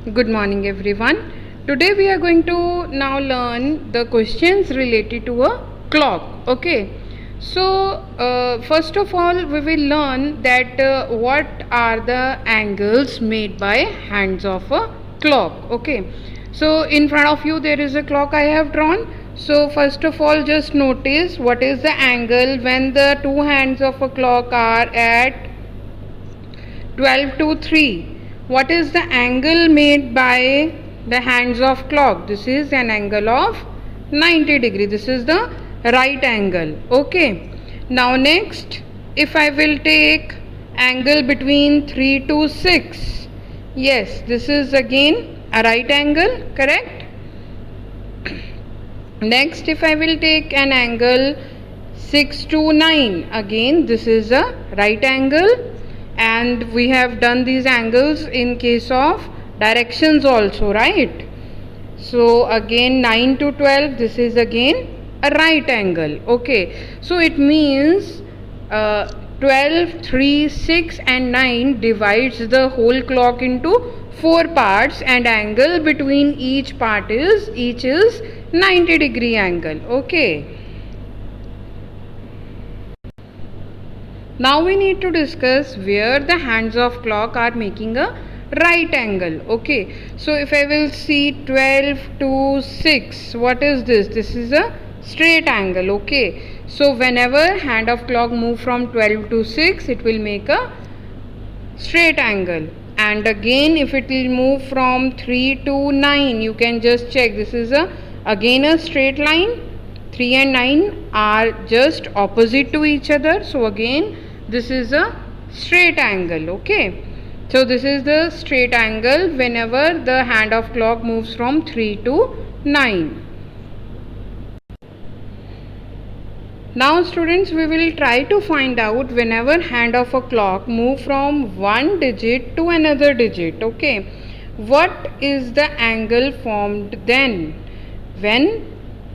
Good morning everyone. Today we are going to now learn the questions related to a clock. Okay. So first of all we will learn that what are the angles made by hands of a clock. Okay. So in front of you there is a clock I have drawn. So first of all just notice what is the angle when the two hands of a clock are at 12 to 3. What is the angle made by the hands of clock? This is an angle of 90 degree. This is the right angle. Okay. Now next, if I will take angle between 3 to 6. Yes, this is again a right angle, correct? Next, if I will take an angle 6 to 9, again this is a right angle, and we have done these angles in case of directions also, right? So again 9 to 12, this is again a right angle. Okay, so it means 12, 3, 6 and 9 divides the whole clock into 4 parts, and angle between each is 90 degree angle. Okay. Now we need to discuss where the hands of clock are making a right angle. Okay, so if I will see 12 to 6, what is this? This is a straight angle. Okay, so whenever hand of clock move from 12 to 6, it will make a straight angle. And again if it will move from 3 to 9, you can just check, this is again a straight line. 3 and 9 are just opposite to each other, so again this is a straight angle. Okay, so this is the straight angle whenever the hand of clock moves from 3 to 9. Now students, we will try to find out whenever hand of a clock move from one digit to another digit. Okay, what is the angle formed then when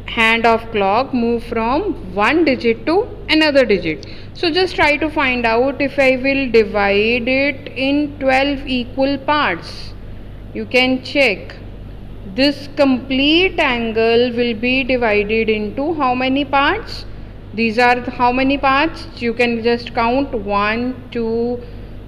hand of clock move from one digit to another digit? So just try to find out. If I will divide it in 12 equal parts, you can check this complete angle will be divided into how many parts? These are how many parts? You can just count 1, 2,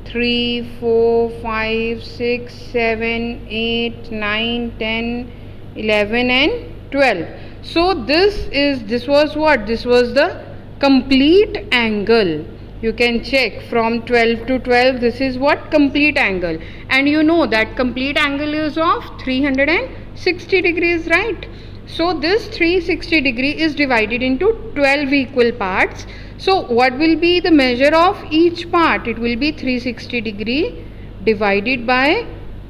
3, 4, 5, 6, 7, 8, 9, 10, 11 and 12. So this was what? This was the complete angle. You can check from 12 to 12, this is what? Complete angle. And you know that complete angle is of 360 degrees, right? So this 360 degree is divided into 12 equal parts. So what will be the measure of each part? It will be 360 degree divided by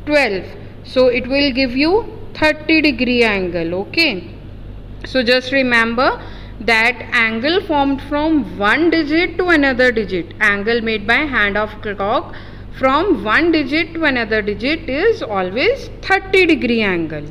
12. So it will give you 30 degree angle. Okay, so just remember that angle formed from one digit to another digit, angle made by hand of clock from one digit to another digit is always 30 degree angle.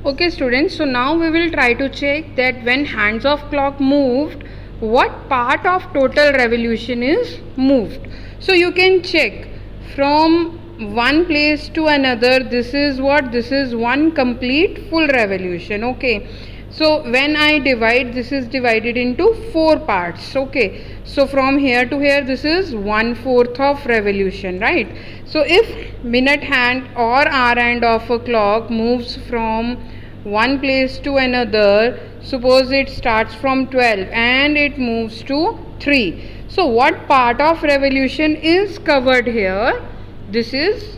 Okay students, so now we will try to check that when hands of clock moved, what part of total revolution is moved. So you can check from one place to another, this is what? This is one complete full revolution. Okay, so when I divide, this is divided into 4 parts. Okay, so from here to here, this is 1/4 of revolution, right? So if minute hand or hour hand of a clock moves from one place to another, suppose it starts from 12 and it moves to 3. So what part of revolution is covered here? This is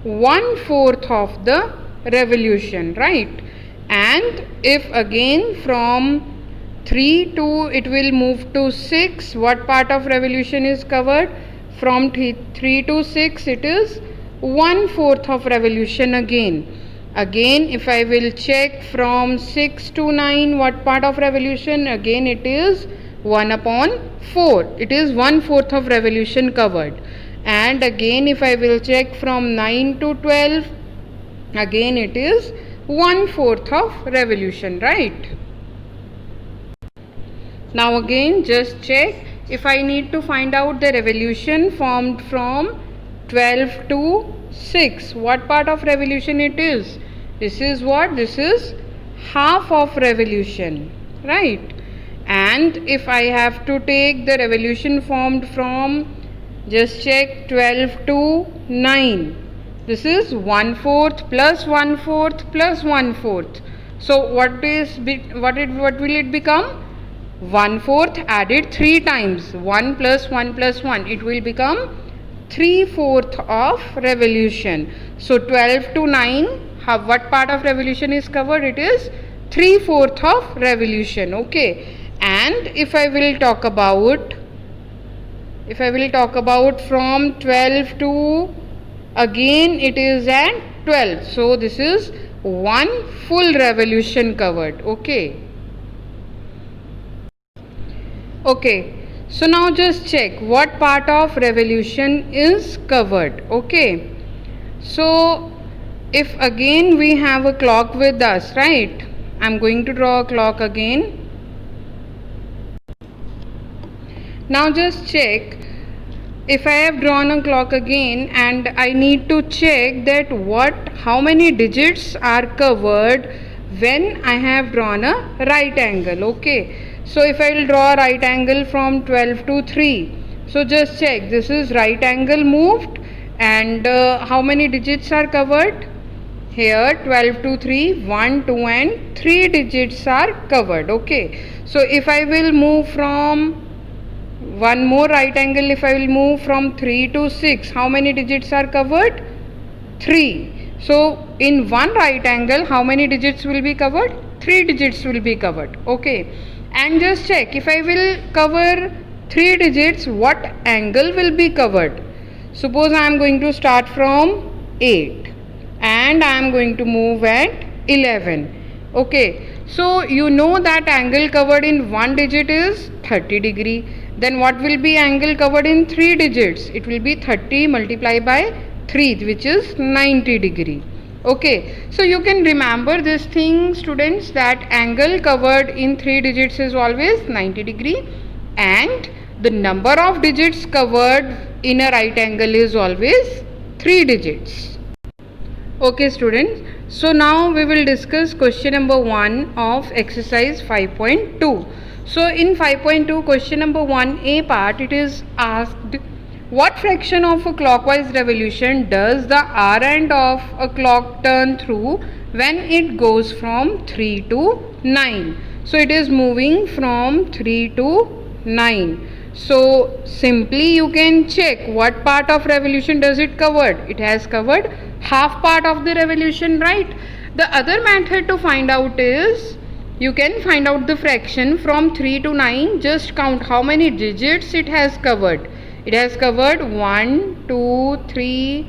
1/4 of the revolution, right? And if again from 3 to it will move to 6, what part of revolution is covered? From 3 to 6, it is 1/4 of revolution again. Again if I will check from 6 to 9, what part of revolution? Again it is 1/4. It is 1/4 of revolution covered. And again if I will check from 9 to 12, again it is 1/4 of revolution, right? Now again just check, if I need to find out the revolution formed from 12 to 6. What part of revolution it is? This is what? This is half of revolution, right? And if I have to take the revolution formed from, just check, 12 to 9. This is 1/4 plus 1/4 plus 1/4. So what will it become? 1/4 added 3 times. 1 plus 1 plus 1. It will become 3/4 of revolution. So 12 to 9. What part of revolution is covered? It is 3/4 of revolution. Okay. And if I will talk about from 12 to, again it is at 12. So this is one full revolution covered. Okay. Okay. So now just check what part of revolution is covered. Okay. So if again we have a clock with us, right? I'm going to draw a clock again. Now just check, if I have drawn a clock again and I need to check that how many digits are covered when I have drawn a right angle. Okay. So if I will draw a right angle from 12 to 3. So just check, this is right angle moved, and how many digits are covered? Here 12 to 3, 1, 2 and 3 digits are covered. Okay. So if I will move from one more right angle, if I will move from 3 to 6, how many digits are covered? 3. So in one right angle, how many digits will be covered? 3 digits will be covered. Okay. And just check, if I will cover 3 digits, what angle will be covered? Suppose I am going to start from 8 and I am going to move at 11. Okay. So you know that angle covered in one digit is 30 degree. Then what will be angle covered in 3 digits? It will be 30 multiplied by 3, which is 90 degree. Okay. So you can remember this thing, students, that angle covered in 3 digits is always 90 degree, and the number of digits covered in a right angle is always 3 digits. Okay, students. So now we will discuss question number 1 of exercise 5.2. So in 5.2, question number 1a part, it is asked, what fraction of a clockwise revolution does the R end of a clock turn through when it goes from 3 to 9? So it is moving from 3 to 9. So simply you can check what part of revolution does it covered. It has covered half part of the revolution, right? The other method to find out is, you can find out the fraction from 3 to 9. Just count how many digits it has covered. It has covered 1, 2, 3,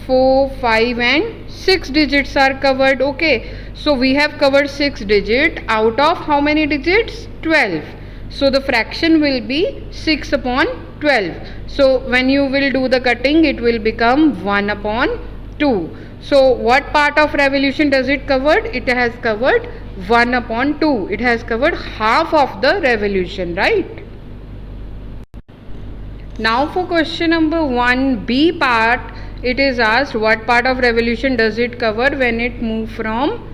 4, 5 and 6 digits are covered. Okay. So we have covered 6 digits out of how many digits? 12. So the fraction will be 6 upon 12. So when you will do the cutting, it will become 1 upon 2. So what part of revolution does it cover? It has covered 1 upon 2. It has covered half of the revolution, right? Now for question number 1b part, it is asked, what part of revolution does it cover when it moves from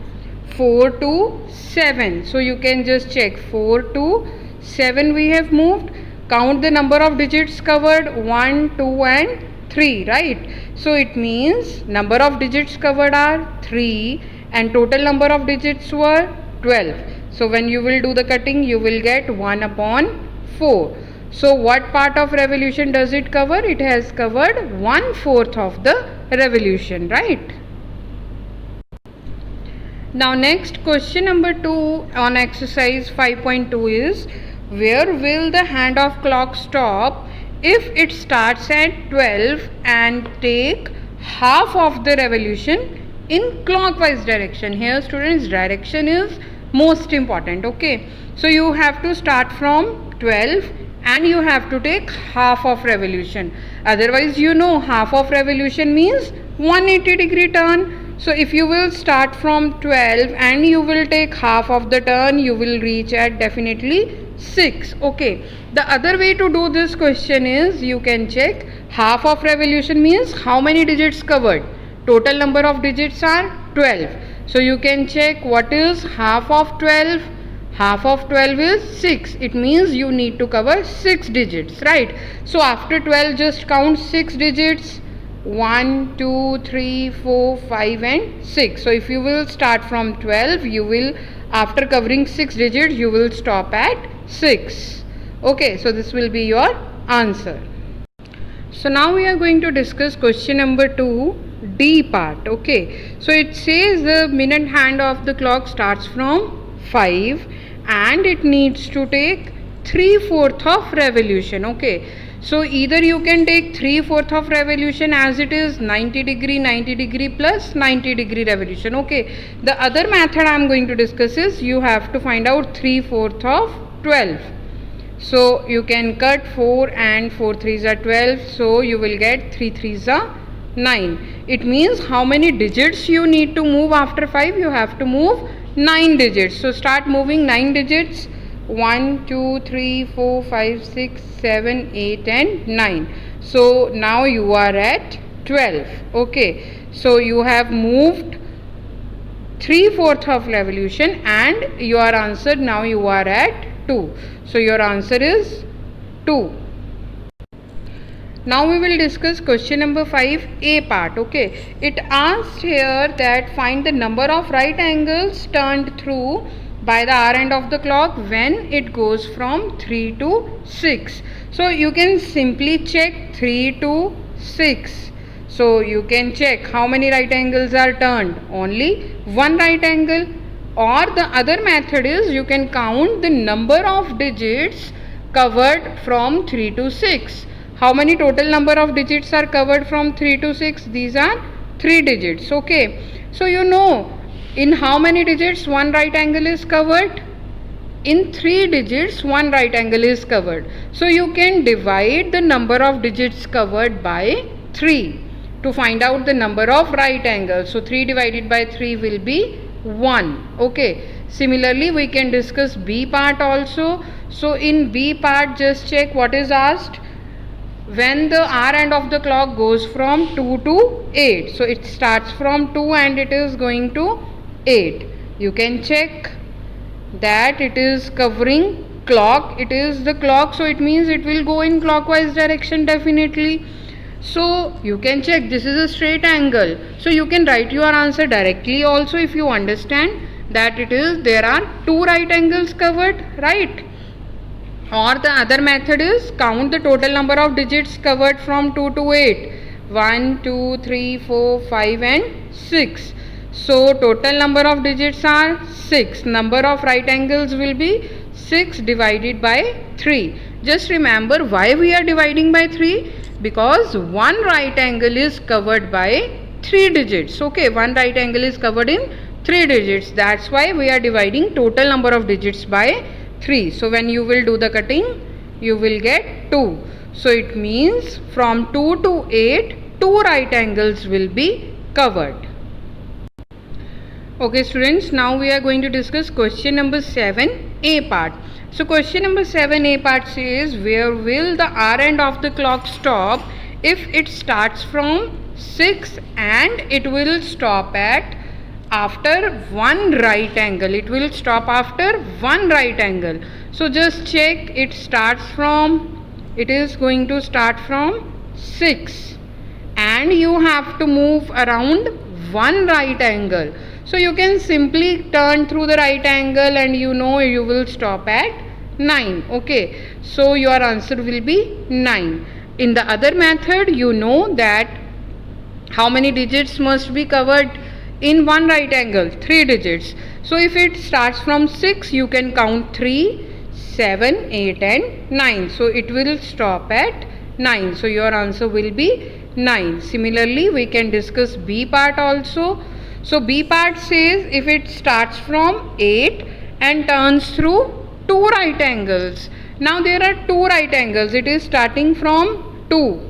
4 to 7? So you can just check, 4 to 7 we have moved. Count the number of digits covered, 1, 2 and 3, right? So it means number of digits covered are 3 and total number of digits were 12. So when you will do the cutting, you will get 1 upon 4. So what part of revolution does it cover? It has covered 1/4 of the revolution, right? Now next, question number 2 on exercise 5.2 is, where will the hand of clock stop if it starts at 12 and take half of the revolution in clockwise direction? Here students, direction is most important. Okay. So you have to start from 12 and you have to take half of revolution. Otherwise, you know, half of revolution means 180 degree turn. So if you will start from 12 and you will take half of the turn, you will reach at definitely 6. Okay, the other way to do this question is you can check half of revolution means how many digits covered. Total number of digits are 12. So you can check what is half of 12. Half of 12 is 6. It means you need to cover 6 digits, right? So after 12 just count 6 digits. 1, 2, 3, 4, 5 and 6. So if you will start from 12, you will, after covering 6 digits, you will stop at 6. Okay, so this will be your answer. So now we are going to discuss question number 2, D part. Okay, so it says the minute hand of the clock starts from 5 and it needs to take 3/4 of revolution. Okay, so either you can take 3/4 of revolution as it is 90 degree plus 90 degree revolution. Okay, the other method I am going to discuss is you have to find out 3/4 of 12. So you can cut 4 and 4 3s are 12. So you will get 3 3s are 9. It means how many digits you need to move after 5? You have to move 9 digits. So start moving 9 digits. 1, 2, 3, 4, 5, 6, 7, 8 and 9. So now you are at 12. Okay. So you have moved 3/4 of revolution and your answer now you are at 2. So your answer is 2. Now we will discuss question number 5, A part. Okay, it asked here that find the number of right angles turned through by the R end of the clock when it goes from 3 to 6. So you can simply check 3 to 6. So you can check how many right angles are turned. Only one right angle. Or the other method is you can count the number of digits covered from 3 to 6. How many total number of digits are covered from 3 to 6? These are 3 digits. Okay. So you know in how many digits one right angle is covered? In 3 digits one right angle is covered. So you can divide the number of digits covered by 3 to find out the number of right angles. So 3 divided by 3 will be 1. Okay. Similarly we can discuss B part also. So in B part just check what is asked. When the R end of the clock goes from 2 to 8. So it starts from 2 and it is going to 8. You can check that it is covering clock. It is the clock, so it means it will go in clockwise direction definitely. So you can check this is a straight angle. So you can write your answer directly also if you understand that it is there are 2 right angles covered, right? Or the other method is count the total number of digits covered from 2 to 8. 1, 2, 3, 4, 5 and 6. So total number of digits are 6. Number of right angles will be 6 divided by 3. Just remember why we are dividing by 3. Because one right angle is covered by 3 digits. Okay, one right angle is covered in 3 digits. That's why we are dividing total number of digits by 3. So when you will do the cutting, you will get 2. So it means from 2 to 8, 2 right angles will be covered. Okay students, now we are going to discuss question number 7, A part. So question number 7, A part says where will the R end of the clock stop if it starts from 6 and it will stop at after one right angle. It will stop after one right angle. So just check it starts from, it is going to start from 6 and you have to move around one right angle. So you can simply turn through the right angle and you know you will stop at 9. Okay, so your answer will be 9. In the other method you know that how many digits must be covered in one right angle? 3 digits. So if it starts from 6 you can count 3, 7, 8 and 9. So it will stop at 9. So your answer will be 9. Similarly we can discuss B part also. So B part says if it starts from 8 and turns through 2 right angles. Now there are 2 right angles. It is starting from 2.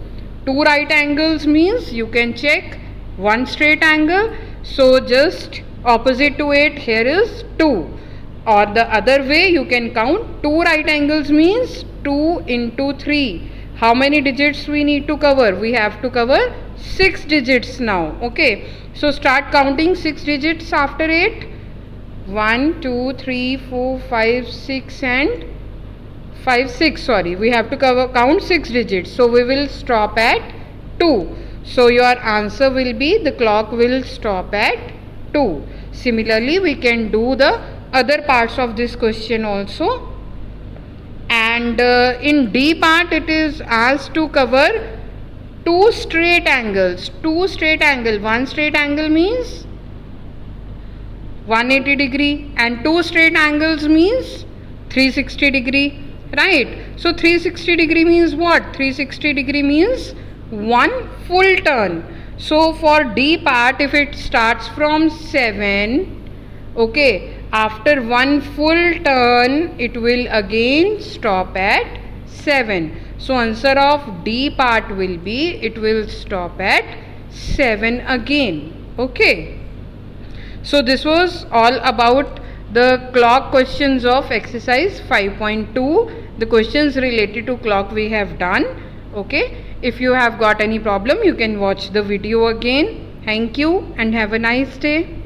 2 right angles means you can check one straight angle. So just opposite to 8 here is 2. or the other way you can count 2 right angles means 2 into 3. How many digits we need to cover? We have to cover 6 digits now. Okay, so start counting 6 digits after 8. 1, 2, 3, 4, 5, 6 and 5, 6, sorry, we have to count 6 digits. So we will stop at 2. So your answer will be, the clock will stop at 2. Similarly, we can do the other parts of this question also. And in D part, it is asked to cover 2 straight angles. 2 straight angle. 1 straight angle means 180 degree and 2 straight angles means 360 degree. Right. So 360 degree means what? 360 degree means 1 full turn. So for D part, if it starts from 7, okay, after 1 full turn, it will again stop at 7. So answer of D part will be, it will stop at 7 again. Okay. So this was all about the clock questions of exercise 5.2. The questions related to clock we have done. Okay. If you have got any problem, you can watch the video again. Thank you and have a nice day.